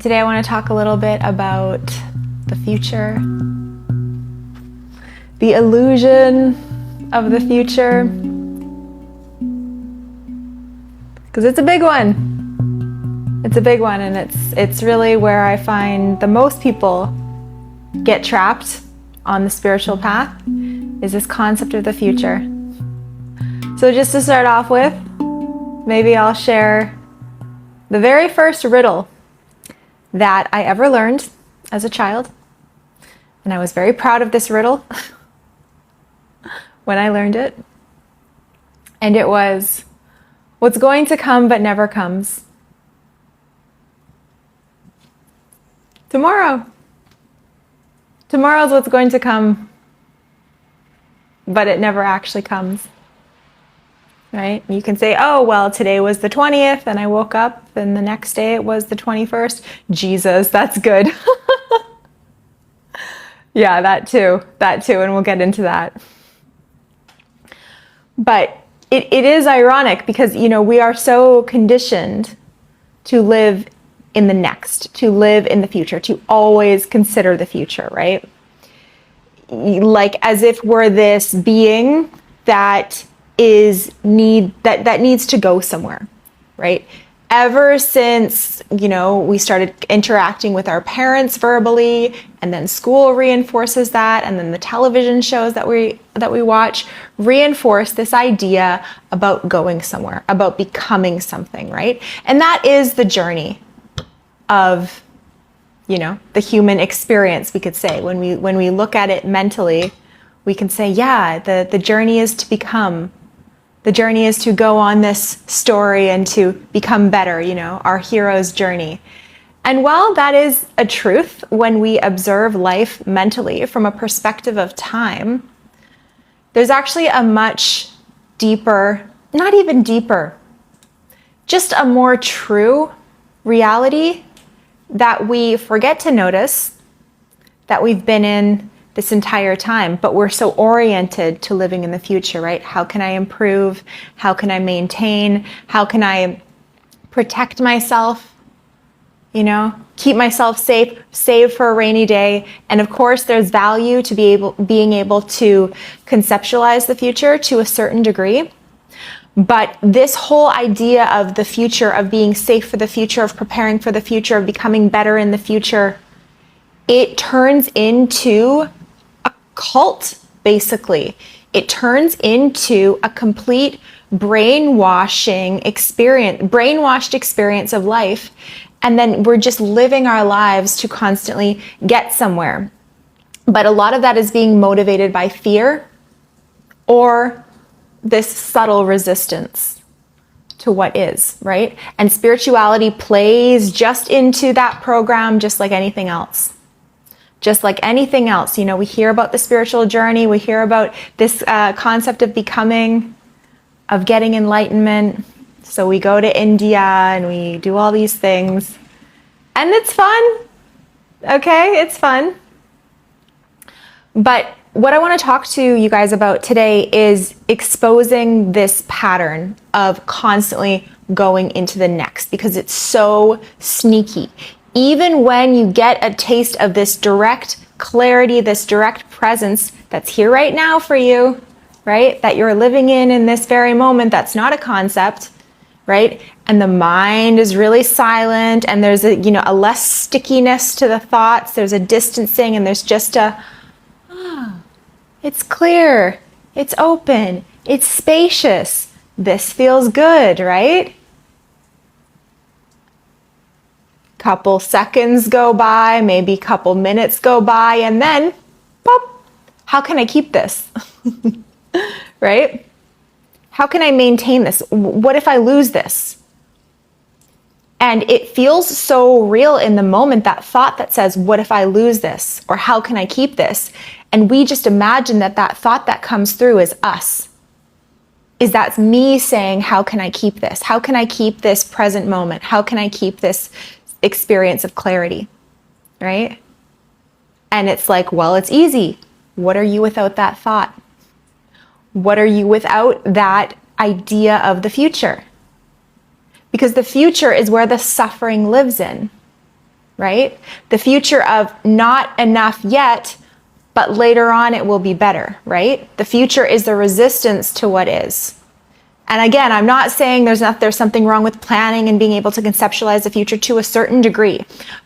Today I want to talk a little bit about the future, the illusion of the future, because it's a big one. It's a big one, and it's really where I find the most people get trapped on the spiritual path, is this concept of the future. So just to start off with, maybe I'll share the very first riddle that I ever learned as a child. And I was very proud of this riddle when I learned it. And it was, what's going to come but never comes? Tomorrow. Tomorrow's what's going to come, but it never actually comes. Right? You can say, oh, well, today was the 20th and I woke up and the next day it was the 21st. Jesus, that's good. Yeah, that too, and we'll get into that. But it is ironic because, we are so conditioned to live in the next, to live in the future, to always consider the future, right? Like as if we're this being that needs to go somewhere, right? Ever since, we started interacting with our parents verbally, and then school reinforces that, and then the television shows that we watch reinforce this idea about going somewhere, about becoming something, right? And that is the journey of, the human experience, we could say. When we look at it mentally, we can say, yeah, the journey is to become. The journey is to go on this story and to become better, our hero's journey. And while that is a truth when we observe life mentally from a perspective of time, there's actually a much deeper, not even deeper, just a more true reality that we forget to notice that we've been in this entire time, but we're so oriented to living in the future, right? How can I improve? How can I maintain? How can I protect myself? Keep myself safe, save for a rainy day. And of course, there's value to being able to conceptualize the future to a certain degree. But this whole idea of the future, of being safe for the future, of preparing for the future, of becoming better in the future, it turns into a cult, basically. It turns into a complete brainwashed experience of life. And then we're just living our lives to constantly get somewhere. But a lot of that is being motivated by fear or this subtle resistance to what is, right? And spirituality plays just into that program, just like anything else. Just like anything else, we hear about the spiritual journey, we hear about this concept of becoming, of getting enlightenment. So we go to India and we do all these things. And it's fun, okay? It's fun. But what I want to talk to you guys about today is exposing this pattern of constantly going into the next, because it's so sneaky. Even when you get a taste of this direct clarity, this direct presence that's here right now for you, right? That you're living in this very moment, that's not a concept, right? And the mind is really silent, and there's a less stickiness to the thoughts, there's a distancing, and there's just it's clear, it's open, it's spacious. This feels good, right? Couple seconds go by, maybe couple minutes go by, and then, pop, how can I keep this? Right? How can I maintain this? What if I lose this? And it feels so real in the moment, that thought that says, what if I lose this? Or how can I keep this? And we just imagine that thought that comes through is us. Is that's me saying, how can I keep this? How can I keep this present moment? How can I keep this experience of clarity, right? And it's like, well, it's easy. What are you without that thought? What are you without that idea of the future? Because the future is where the suffering lives in. right? The future of not enough yet, but later on it will be better, right? The future is the resistance to what is. And again, I'm not saying there's something wrong with planning and being able to conceptualize the future to a certain degree,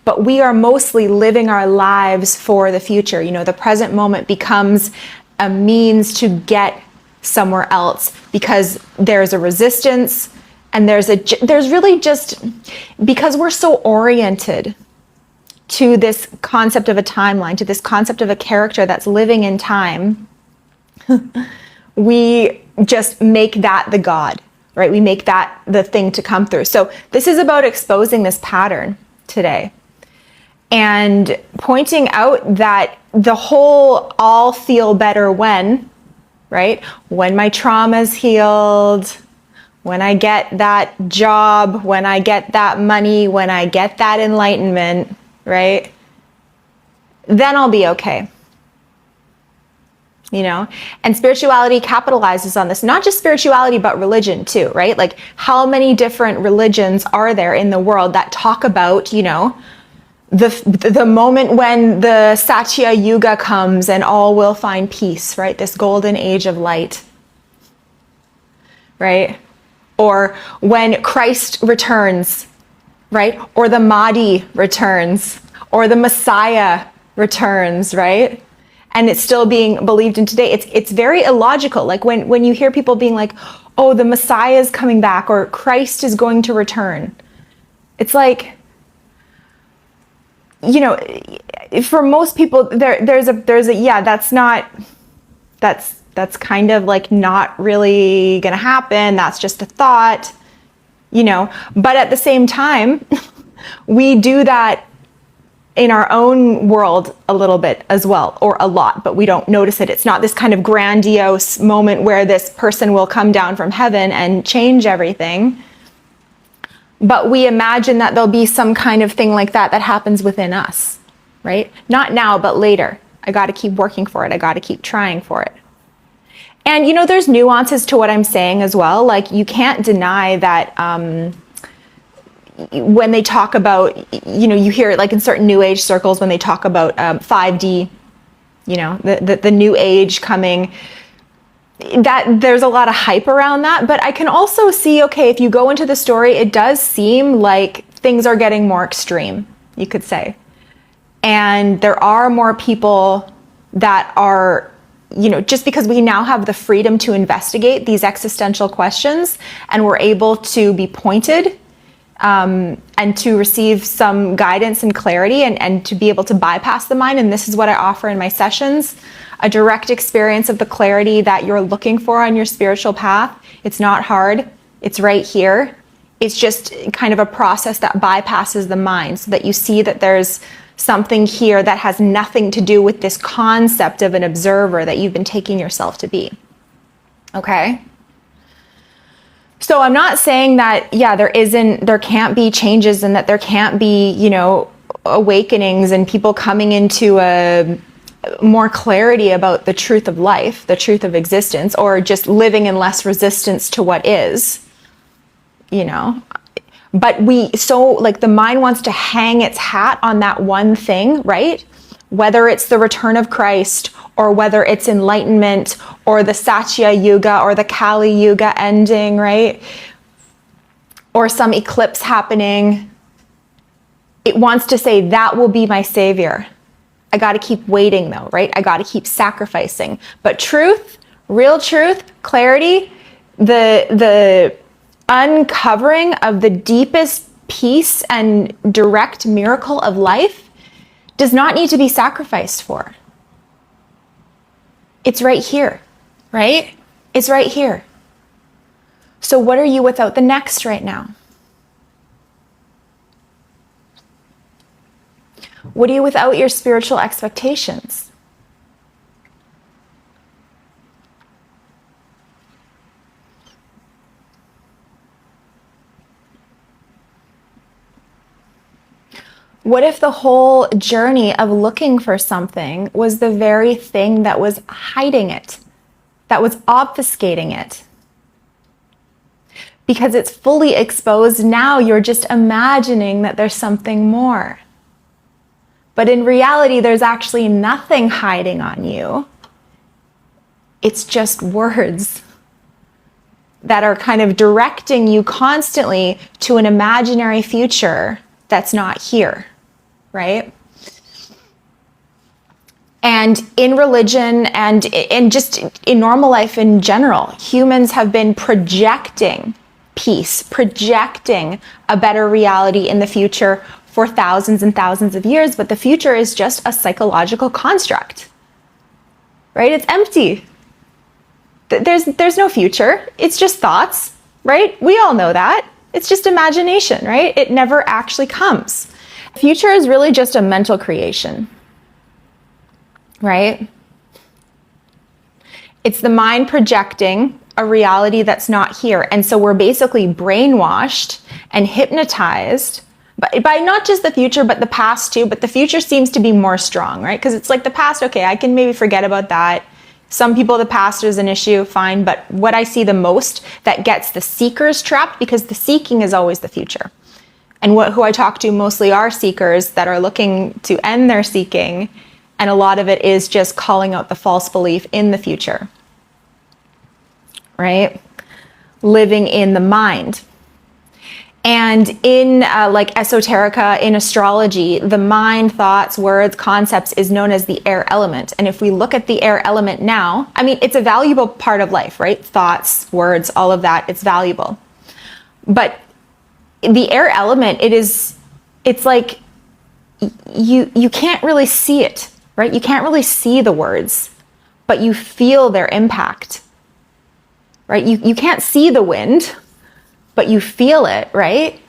but we are mostly living our lives for the future. You know, the present moment becomes a means to get somewhere else because there's a resistance and there's really just, because we're so oriented to this concept of a timeline, to this concept of a character that's living in time, we just make that the God, right? We make that the thing to come through. So this is about exposing this pattern today and pointing out that the whole all feel better when, right? When my trauma's healed, when I get that job, when I get that money, when I get that enlightenment, right? Then I'll be okay. You know, and spirituality capitalizes on this, not just spirituality, but religion too, right? Like how many different religions are there in the world that talk about, you know, the moment when the Satya Yuga comes and all will find peace, right? This golden age of light, right? Or when Christ returns, right? Or the Mahdi returns, or the Messiah returns, right? And it's still being believed in today. It's very illogical. Like when you hear people being like, oh, the Messiah is coming back or Christ is going to return. It's like, you know, for most people there's a yeah, that's kind of like not really gonna happen. That's just a thought, you know, but at the same time, we do that in our own world a little bit as well, or a lot, but we don't notice it. It's not this kind of grandiose moment where this person will come down from heaven and change everything. But we imagine that there'll be some kind of thing like that happens within us, right? Not now, but later. I got to keep working for it. I got to keep trying for it. And, you know, there's nuances to what I'm saying as well. Like you can't deny that, when they talk about, you know, you hear it like in certain new age circles when they talk about 5D, you know, the new age coming, that there's a lot of hype around that. But I can also see, okay, if you go into the story, it does seem like things are getting more extreme, you could say. And there are more people that are, you know, just because we now have the freedom to investigate these existential questions and we're able to be pointed and to receive some guidance and clarity and to be able to bypass the mind. And this is what I offer in my sessions, a direct experience of the clarity that you're looking for on your spiritual path. It's not hard. It's right here. It's just kind of a process that bypasses the mind so that you see that there's something here that has nothing to do with this concept of an observer that you've been taking yourself to be. Okay? So I'm not saying that, yeah, there can't be changes and that there can't be, you know, awakenings and people coming into a more clarity about the truth of life, the truth of existence, or just living in less resistance to what is, you know. But the mind wants to hang its hat on that one thing, right? Whether it's the return of Christ or whether it's enlightenment or the Satya Yuga or the Kali Yuga ending, right? Or some eclipse happening. It wants to say that will be my savior. I got to keep waiting though, right? I got to keep sacrificing. But truth, real truth, clarity, the uncovering of the deepest peace and direct miracle of life does not need to be sacrificed for. It's right here, right? It's right here. So what are you without the next right now? What are you without your spiritual expectations? What if the whole journey of looking for something was the very thing that was hiding it, that was obfuscating it? Because it's fully exposed now, you're just imagining that there's something more. But in reality, there's actually nothing hiding on you. It's just words that are kind of directing you constantly to an imaginary future that's not here, right? And in religion and just in normal life in general, humans have been projecting peace, projecting a better reality in the future for thousands and thousands of years, but the future is just a psychological construct, right? It's empty. There's no future. It's just thoughts, right? We all know that. It's just imagination, right? It never actually comes. Future is really just a mental creation, right? It's the mind projecting a reality that's not here. And so we're basically brainwashed and hypnotized by not just the future, but the past too. But the future seems to be more strong, right? Because it's like the past, okay, I can maybe forget about that. Some people, the past is an issue, fine. But what I see the most that gets the seekers trapped, because the seeking is always the future. And who I talk to mostly are seekers that are looking to end their seeking. And a lot of it is just calling out the false belief in the future, right? Living in the mind. And in like esoterica, in astrology, the mind, thoughts, words, concepts is known as the air element. And if we look at the air element now, I mean, it's a valuable part of life, right? Thoughts, words, all of that, it's valuable. But the air element, it's like you can't really see it, right? You can't really see the words, but you feel their impact, right? You can't see the wind, but you feel it, right?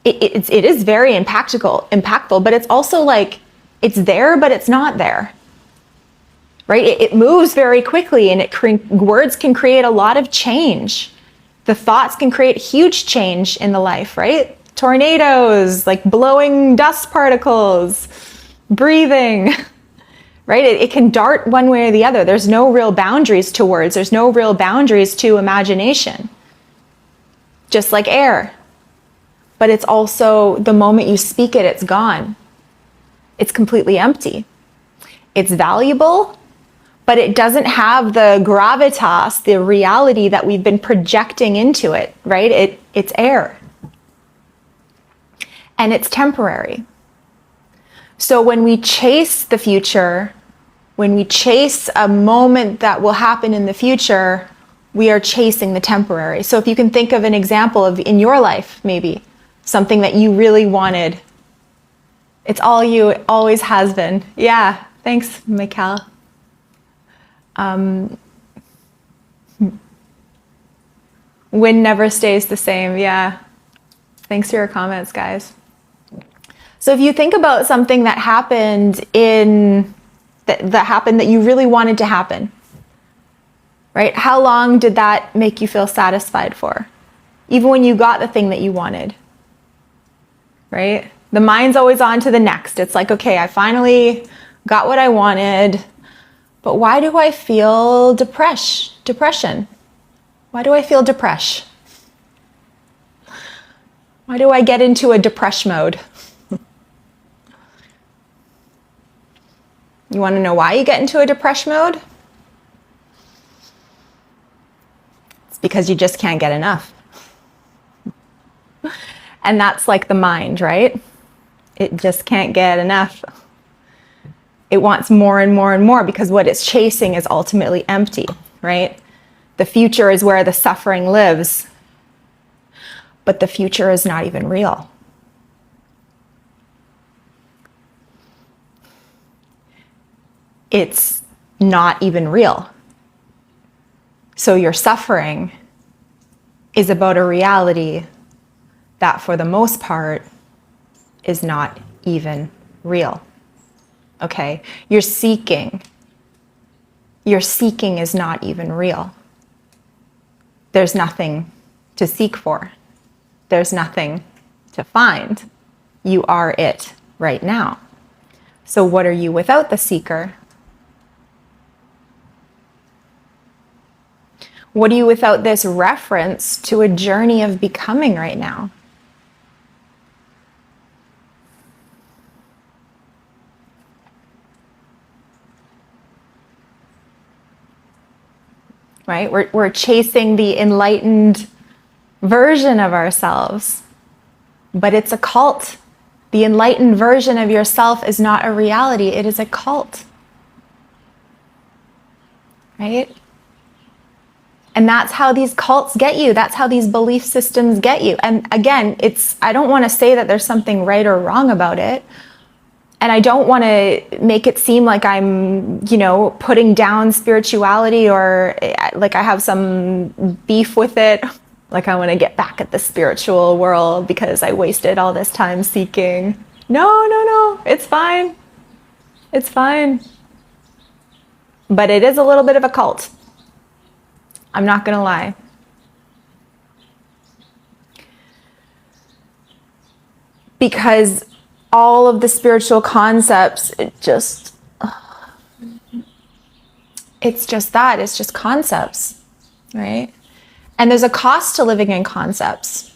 It is very impactful, but it's also like, it's there, but it's not there, right? It moves very quickly, and words can create a lot of change. The thoughts can create huge change in the life, right? Tornadoes, like blowing dust particles, breathing, right? It can dart one way or the other. There's no real boundaries to words. There's no real boundaries to imagination. Just like air. But it's also, the moment you speak it, it's gone. It's completely empty. It's valuable, but it doesn't have the gravitas, the reality that we've been projecting into it, right? It's air. And it's temporary. So when we chase the future, when we chase a moment that will happen in the future, we are chasing the temporary. So if you can think of an example of in your life, maybe something that you really wanted. It's all you, it always has been. Yeah, thanks, Mikhail. Wind never stays the same. Yeah, thanks for your comments, guys. So if you think about something that happened that happened that you really wanted to happen, right? How long did that make you feel satisfied for? Even when you got the thing that you wanted, right? The mind's always on to the next. It's like, okay, I finally got what I wanted, but why do I feel depression? Why do I feel depression? Why do I get into a depression mode? You want to know why you get into a depression mode? It's because you just can't get enough. And that's like the mind, right? It just can't get enough. It wants more and more and more because what it's chasing is ultimately empty, right? The future is where the suffering lives, but the future is not even real. It's not even real. So your suffering is about a reality that for the most part is not even real. Okay? Your seeking is not even real. There's nothing to seek for. There's nothing to find. You are it right now. So what are you without the seeker? What are you without this reference to a journey of becoming right now? right? We're chasing the enlightened version of ourselves, but it's a cult. The enlightened version of yourself is not a reality, it is a cult, right? And that's how these cults get you. That's how these belief systems get you. And again, I don't want to say that there's something right or wrong about it. And I don't want to make it seem like I'm, putting down spirituality or like I have some beef with it. Like I want to get back at the spiritual world because I wasted all this time seeking. No. It's fine. It's fine. But it is a little bit of a cult. I'm not going to lie. Because all of the spiritual concepts, it's just that. It's just concepts, right? And there's a cost to living in concepts.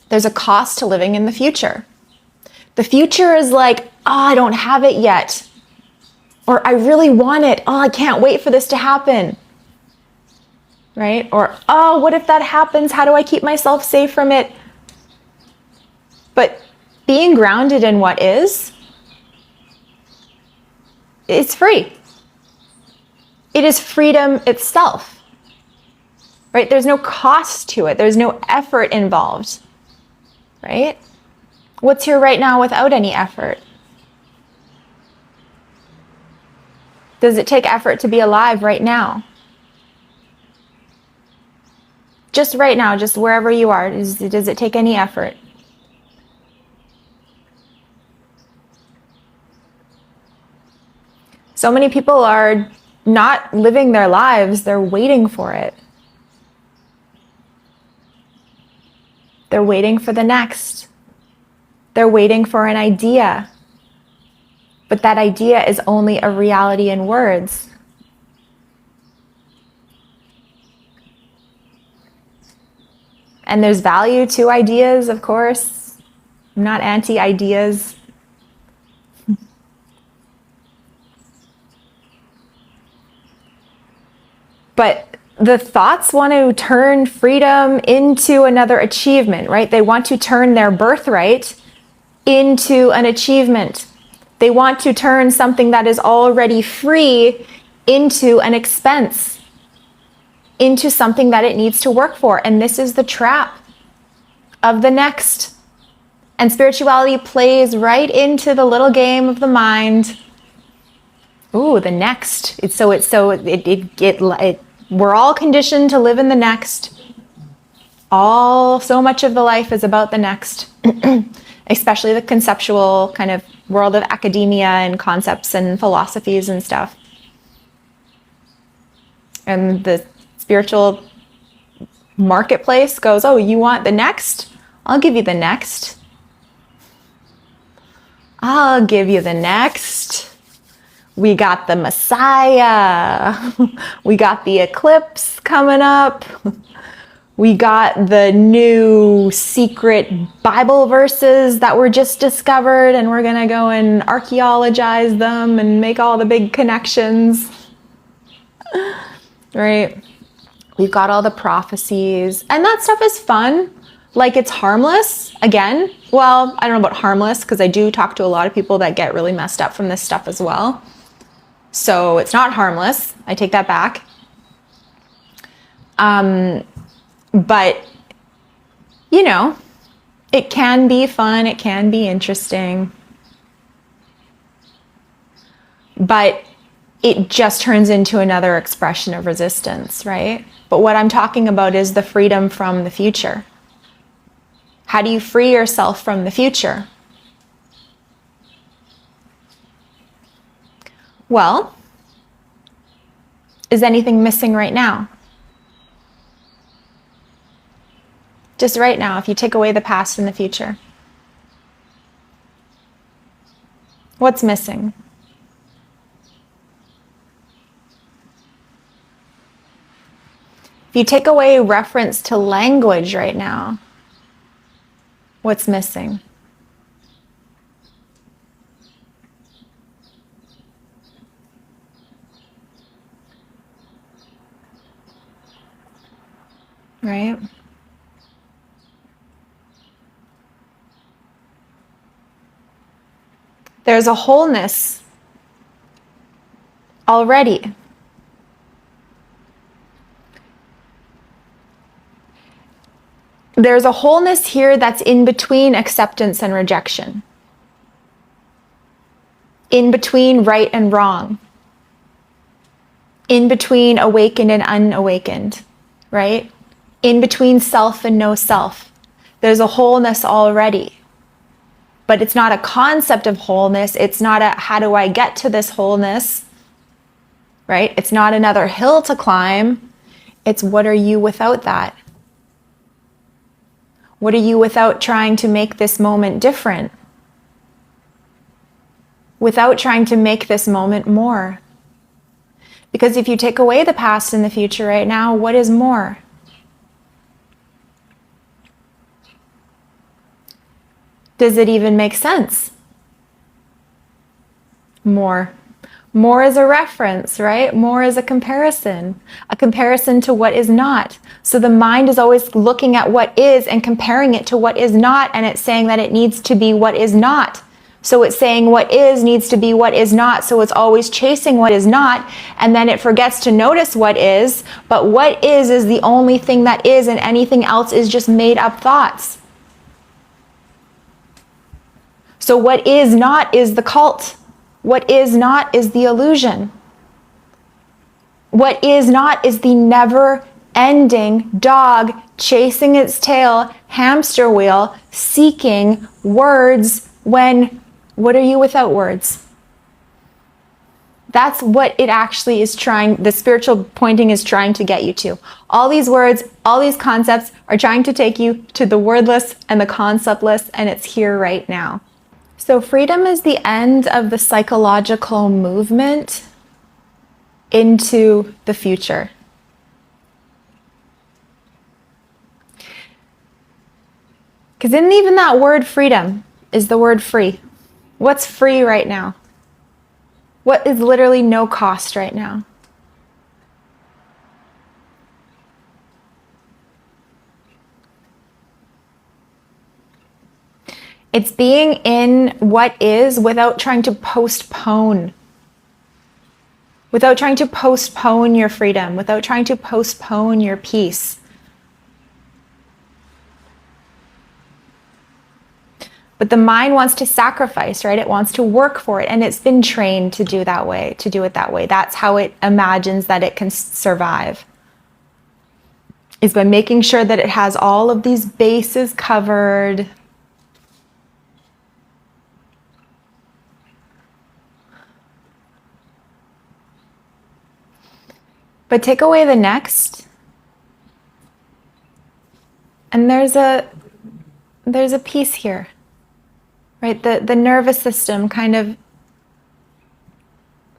There's a cost to living in the future. The future is like, I don't have it yet. Or I really want it. I can't wait for this to happen. Right? Or, what if that happens? How do I keep myself safe from it? But being grounded in what is, it's free. It is freedom itself. Right? There's no cost to it. There's no effort involved. Right? What's here right now without any effort? Does it take effort to be alive right now? Just right now, just wherever you are, does it take any effort? So many people are not living their lives, they're waiting for it. They're waiting for the next. They're waiting for an idea. But that idea is only a reality in words. And there's value to ideas, of course. I'm not anti-ideas. But the thoughts want to turn freedom into another achievement, right? They want to turn their birthright into an achievement. They want to turn something that is already free into an expense, into something that it needs to work for. And this is the trap of the next. And spirituality plays right into the little game of the mind. Ooh, the next. We're all conditioned to live in the next. So much of the life is about the next, especially the conceptual kind of world of academia and concepts and philosophies and stuff. And the spiritual marketplace goes, you want the next? I'll give you the next. I'll give you the next. We got the Messiah. We got the eclipse coming up. We got the new secret Bible verses that were just discovered, and we're going to go and archaeologize them and make all the big connections. Right? We've got all the prophecies, and that stuff is fun. Like, it's harmless. Again, well, I don't know about harmless, because I do talk to a lot of people that get really messed up from this stuff as well. So it's not harmless. I take that back. But, it can be fun. It can be interesting. But it just turns into another expression of resistance, right? But what I'm talking about is the freedom from the future. How do you free yourself from the future? Well, is anything missing right now? Just right now, if you take away the past and the future. What's missing? If you take away reference to language right now, what's missing? right? There's a wholeness already. There's a wholeness here that's in between acceptance and rejection, in between right and wrong, in between awakened and unawakened, right? In between self and no self. There's a wholeness already. But it's not a concept of wholeness. It's not a how do I get to this wholeness, right? It's not another hill to climb. It's what are you without that? What are you without trying to make this moment different? Without trying to make this moment more? Because if you take away the past and the future right now, what is more? Does it even make sense? More. More is a reference, right? More is a comparison to what is not. So the mind is always looking at what is and comparing it to what is not, and it's saying that it needs to be what is not. So it's saying what is needs to be what is not. So it's always chasing what is not, and then it forgets to notice what is. But what is the only thing that is, and anything else is just made up thoughts. So what is not is the cult. What is not is the illusion. What is not is the never-ending dog chasing its tail, hamster wheel, seeking words when, what are you without words? That's what it actually is trying, the spiritual pointing is trying to get you to. All these words, all these concepts are trying to take you to the wordless and the conceptless, and it's here right now. So freedom is the end of the psychological movement into the future. Because in even that word freedom is the word free. What's free right now? What is literally no cost right now? It's being in what is without trying to postpone. Without trying to postpone your freedom, without trying to postpone your peace. But the mind wants to sacrifice, right? It wants to work for it, and it's been trained to do that way, to do it that way. That's how it imagines that it can survive. Is by making sure that it has all of these bases covered. But take away the next, and there's a piece here, right? The nervous system kind of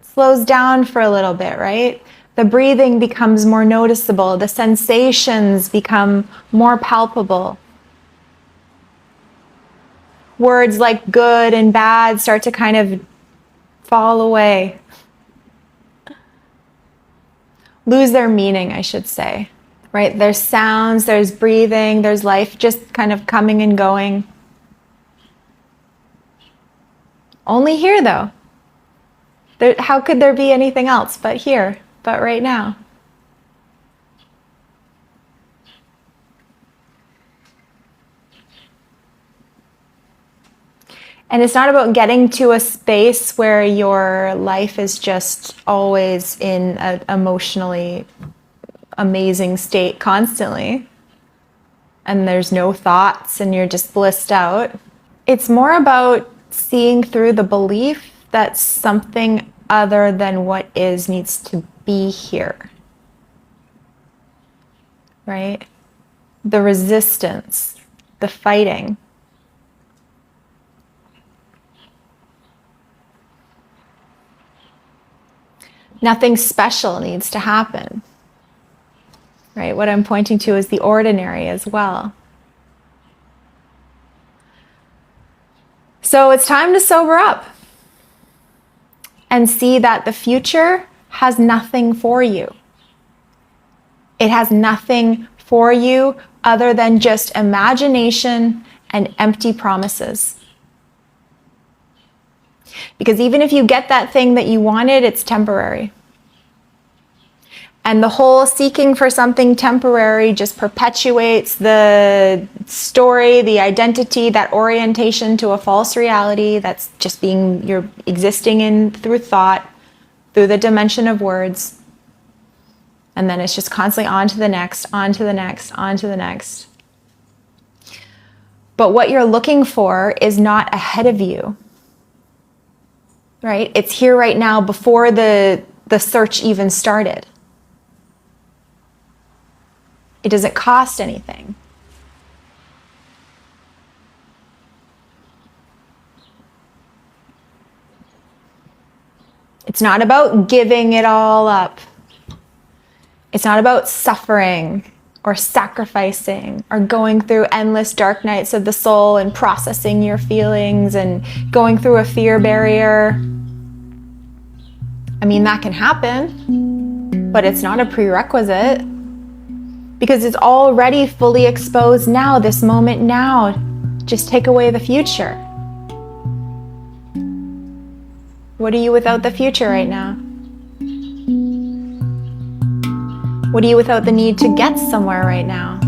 slows down for a little bit, right? The breathing becomes more noticeable. The sensations become more palpable. Words like good and bad start to kind of fall away. Lose their meaning, I should say, right? There's sounds, there's breathing, there's life just kind of coming and going. Only here, though. How could there be anything else but here, but right now? And it's not about getting to a space where your life is just always in an emotionally amazing state constantly, and there's no thoughts and you're just blissed out. It's more about seeing through the belief that something other than what is needs to be here, right? The resistance, the fighting. Nothing special needs to happen, right? What I'm pointing to is the ordinary as well. So it's time to sober up and see that the future has nothing for you. It has nothing for you other than just imagination and empty promises. Because even if you get that thing that you wanted, it's temporary. And the whole seeking for something temporary just perpetuates the story, the identity, that orientation to a false reality that's just you're existing in through thought, through the dimension of words. And then it's just constantly on to the next, on to the next, on to the next. But what you're looking for is not ahead of you, right? It's here right now before the search even started. It doesn't cost anything. It's not about giving it all up. It's not about suffering or sacrificing or going through endless dark nights of the soul and processing your feelings and going through a fear barrier. I mean, that can happen, but it's not a prerequisite. Because it's already fully exposed now, this moment now. Just take away the future. What are you without the future right now? What are you without the need to get somewhere right now?